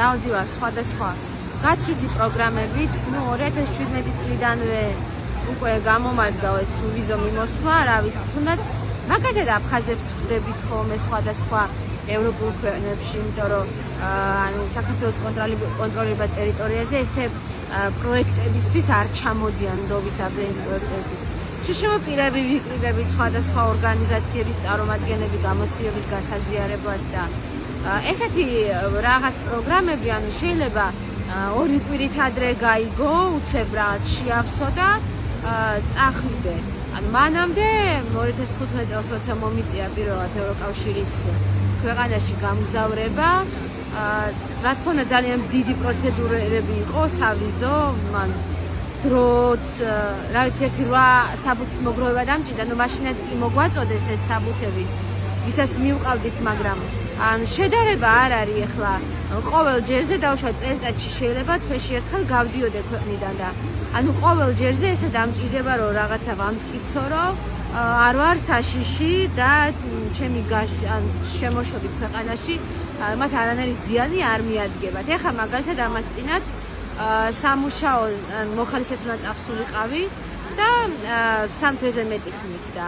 დავდივარ სხვადასხვა გაცვლითი პროგრამებით. 2017 წლიდანვე უკვე გამომადგა ეს ვიზო მიმოსვლა, რა ვიცი, თუნდაც მაგათად აფხაზებს ხვდებით ხოლმე სხვადასხვა ევროპულ ქვეყნებში, იმიტომ რომ საქართველოს კონტროლირებად ტერიტორიაზე ესე პროექტებისთვის არ ჩამოდიან ნდობის აბენის პროექტებისთვის. შიშმო პირები ვიკრიბებით სხვადასხვა ორგანიზაციების წარმომადგენლები გამოსიების გასაზიარებლად და ესეთი რაღაც პროგრამები შეიძლება ორი კვირით ადრე გაიგო, უცებ რაღაც შეავსო და წახვიდე. მანამდე 2015 წელს როცა მომიწია პირველად ევროკავშირის ქვეყანაში გამგზავრება, რა თქმა უნდა ძალიან დიდი პროცედურები იყო სავიზო, მან დროც, რა ვიცი, 1-8 საბუთის მოგროვება დამჭირდა, მაშინაც კი მოგვაწოდეს ეს საბუთები, ვისაც მივყავდით, მაგრამ შედარება არ არის ახლა. ყოველ ჯერზე დავუშვათ წელიწადში შეიძლება თვეში ერთხელ გავდიოდე ქვეყნიდან და ყოველ ჯერზე ესე დამჭირდება რომ რაღაცა ვამტკიცო რომ არ ვარ საშიში და ჩემი შემოშობით ქვეყანაში მათ არანაირი ზიანი არ მიადგებათ. ეხლა მაგალითად ამას წინათ სამუშაო მოხალისეც უნდა წავსულიყავი და 3 თვეზე მეტი ხნით და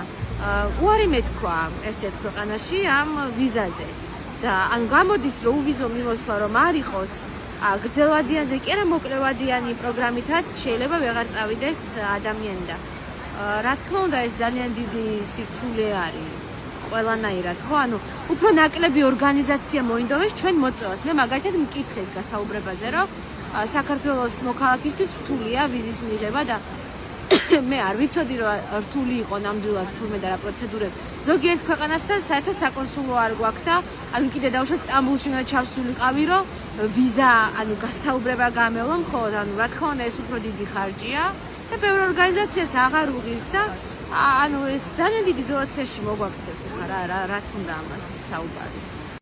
უარი მეთქვა ერთ-ერთ ქვეყანაში ამ ვიზაზე. და გამოდის რომ უვიზო მიმოსვლა რომ არ იყოს გრძელვადიანზე კი არა მოკლევადიანი პროგრამითაც შეიძლება ვეღარ წავიდეს ადამიანი და რა თქმა უნდა ეს ძალიან დიდი სირთულე არის ყველანაირად ხო უფრო ნაკლები ორგანიზაცია მოინდომეს ჩვენ მოწევას მე მაგალითად მკითხეს გასაუბრებაზე რომ საქართველოს მოქალაქისთვის რთულია ვიზის მიღება და მე არ ვიცოდი რომ რთული იყო ნამდვილად თურმე და რა პროცედურები ზოგიერთ ქვეყანასთან საერთოდ საკონსულო არ გვაქვს და კიდე დავუშვათ სტამბულში უნდა ჩავსულიყავი რომ ვიზა გასაუბრება გამევლო მხოლოდ რა თქმა უნდა ეს უფრო დიდი ხარჯია და ბევრ ორგანიზაციას აღარ უღირს და ეს ძალიან დიდი იზოლაციაში მოგვაქცევს ხა რა თქმა უნდა ამას საუბარი